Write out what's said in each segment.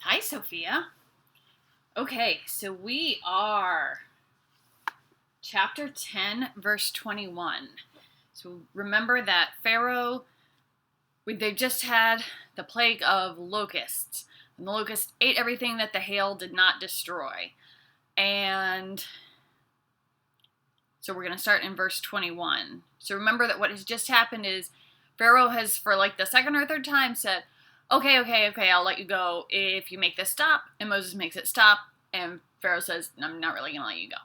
Hi, Sophia. Okay, so we are chapter 10, verse 21. So remember that Pharaoh, they just had the plague of locusts, and the locusts ate everything that the hail did not destroy. And so we're going to start in verse 21. So remember that what has just happened is Pharaoh has, for like the second or third time, said, okay, I'll let you go if you make this stop. And Moses makes it stop, and Pharaoh says, I'm not really going to let you go.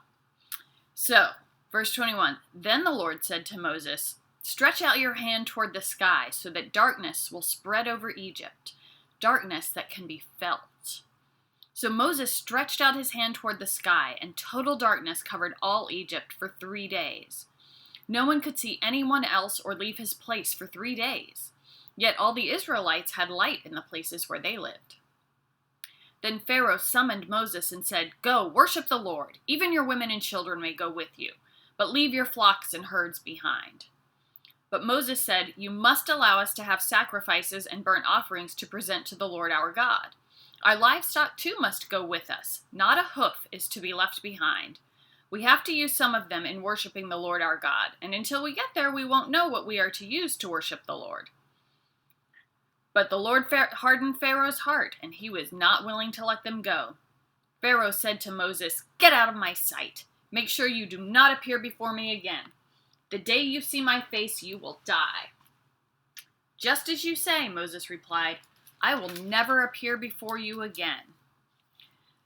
So, verse 21, Then the Lord said to Moses, Stretch out your hand toward the sky so that darkness will spread over Egypt, darkness that can be felt. So Moses stretched out his hand toward the sky, and total darkness covered all Egypt for 3 days. No one could see anyone else or leave his place for 3 days. Yet all the Israelites had light in the places where they lived. Then Pharaoh summoned Moses and said, Go, worship the Lord. Even your women and children may go with you, but leave your flocks and herds behind. But Moses said, You must allow us to have sacrifices and burnt offerings to present to the Lord our God. Our livestock too must go with us. Not a hoof is to be left behind. We have to use some of them in worshiping the Lord our God, and until we get there, we won't know what we are to use to worship the Lord. But the Lord hardened Pharaoh's heart, and he was not willing to let them go. Pharaoh said to Moses, Get out of my sight. Make sure you do not appear before me again. The day you see my face, you will die. Just as you say, Moses replied, I will never appear before you again.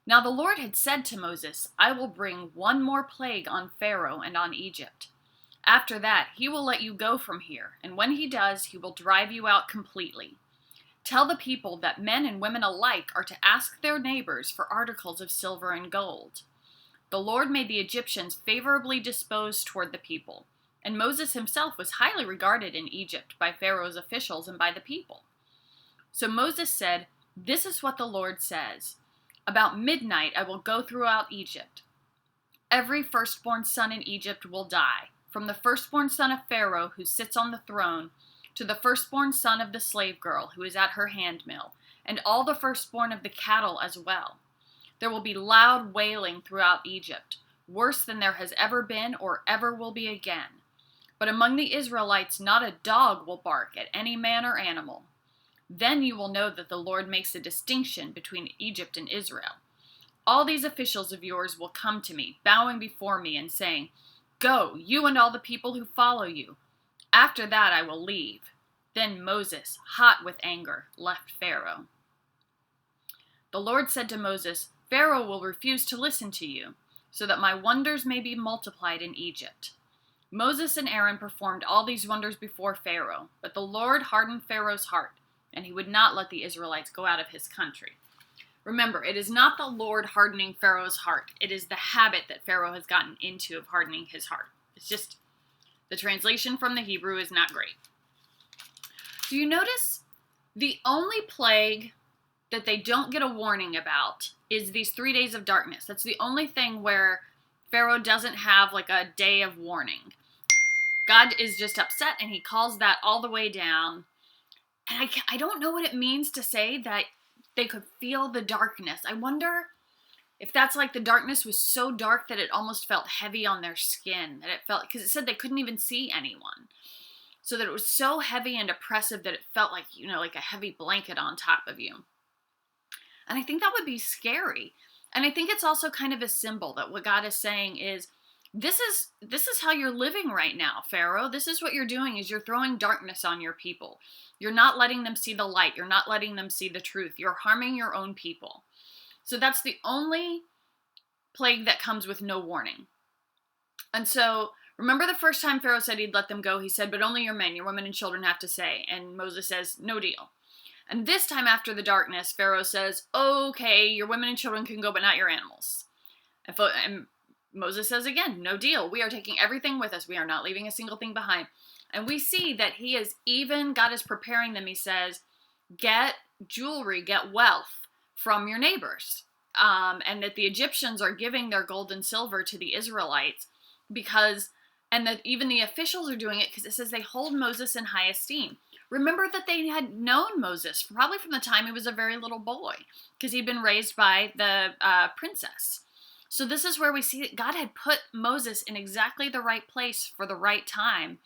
Now the Lord had said to Moses, I will bring one more plague on Pharaoh and on Egypt. After that, he will let you go from here, and when he does, he will drive you out completely. Tell the people that men and women alike are to ask their neighbors for articles of silver and gold. The Lord made the Egyptians favorably disposed toward the people, and Moses himself was highly regarded in Egypt by Pharaoh's officials and by the people. So Moses said, This is what the Lord says. About midnight I will go throughout Egypt. Every firstborn son in Egypt will die, from the firstborn son of Pharaoh who sits on the throne, to the firstborn son of the slave girl who is at her handmill, and all the firstborn of the cattle as well. There will be loud wailing throughout Egypt, worse than there has ever been or ever will be again. But among the Israelites not a dog will bark at any man or animal. Then you will know that the Lord makes a distinction between Egypt and Israel. All these officials of yours will come to me, bowing before me and saying, Go, you and all the people who follow you. After that I will leave. Then Moses, hot with anger, left Pharaoh. The Lord said to Moses, Pharaoh will refuse to listen to you, so that my wonders may be multiplied in Egypt. Moses and Aaron performed all these wonders before Pharaoh, but the Lord hardened Pharaoh's heart, and he would not let the Israelites go out of his country. Remember, it is not the Lord hardening Pharaoh's heart. It is the habit that Pharaoh has gotten into of hardening his heart. It's just, the translation from the Hebrew is not great. Do you notice the only plague that they don't get a warning about is these 3 days of darkness? That's the only thing where Pharaoh doesn't have like a day of warning. God is just upset and he calls that all the way down. And I don't know what it means to say that they could feel the darkness. I wonder if that's like the darkness was so dark that it almost felt heavy on their skin. That it felt, because it said they couldn't even see anyone. So that it was so heavy and oppressive that it felt like, like a heavy blanket on top of you. And I think that would be scary. And I think it's also kind of a symbol that what God is saying is, this is how you're living right now, Pharaoh. This is what you're doing, is you're throwing darkness on your people. You're not letting them see the light. You're not letting them see the truth. You're harming your own people. So that's the only plague that comes with no warning. And so, remember the first time Pharaoh said he'd let them go, he said, but only your men, your women and children have to stay. And Moses says, no deal. And this time after the darkness, Pharaoh says, okay, your women and children can go, but not your animals. And Moses says again, no deal. We are taking everything with us. We are not leaving a single thing behind. And we see that God is preparing them. He says, get jewelry, get wealth from your neighbors. And that the Egyptians are giving their gold and silver to the Israelites and that even the officials are doing it because it says they hold Moses in high esteem. Remember that they had known Moses probably from the time he was a very little boy, because he'd been raised by the princess. So this is where we see that God had put Moses in exactly the right place for the right time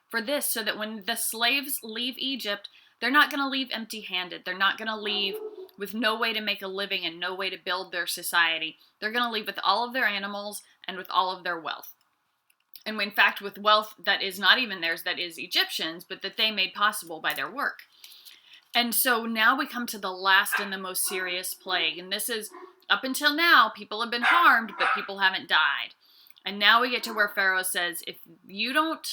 for this, so that when the slaves leave Egypt, they're not going to leave empty-handed. They're not going to leave with no way to make a living and no way to build their society. They're going to leave with all of their animals and with all of their wealth. And in fact, with wealth that is not even theirs, that is Egyptians, but that they made possible by their work. And so now we come to the last and the most serious plague. And this is, up until now, people have been harmed, but people haven't died. And now we get to where Pharaoh says, if you don't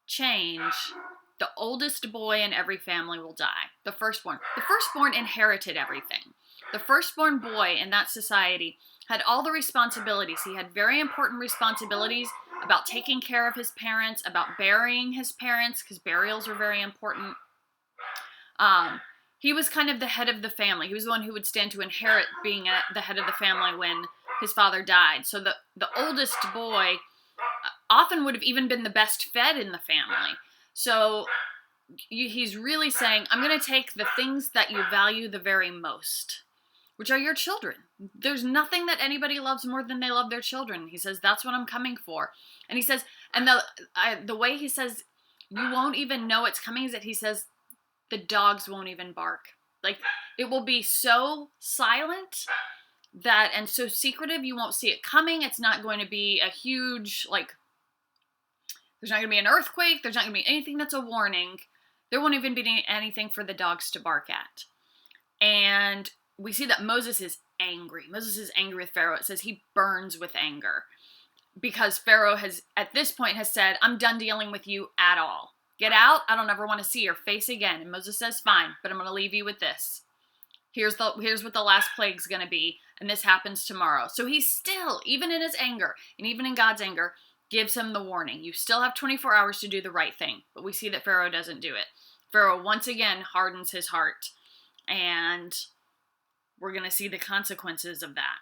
change, the oldest boy in every family will die. The firstborn. The firstborn inherited everything. The firstborn boy in that society had all the responsibilities. He had very important responsibilities about taking care of his parents, about burying his parents, because burials were very important. He was kind of the head of the family. He was the one who would stand to inherit being the head of the family when his father died. So the oldest boy often would have even been the best fed in the family. So he's really saying, I'm going to take the things that you value the very most, which are your children. There's nothing that anybody loves more than they love their children. He says, that's what I'm coming for. And he says, and the way he says, you won't even know it's coming, is that he says, the dogs won't even bark. Like, it will be so silent that, and so secretive, you won't see it coming. It's not going to be a huge, like, there's not going to be an earthquake. There's not going to be anything that's a warning. There won't even be anything for the dogs to bark at. And we see that Moses is angry. Moses is angry with Pharaoh. It says he burns with anger because Pharaoh has, at this point, has said, I'm done dealing with you at all. Get out. I don't ever want to see your face again. And Moses says, fine, but I'm going to leave you with this. Here's what the last plague's going to be, and this happens tomorrow. So he still, even in his anger, and even in God's anger, gives him the warning. You still have 24 hours to do the right thing. But we see that Pharaoh doesn't do it. Pharaoh once again hardens his heart. And we're going to see the consequences of that.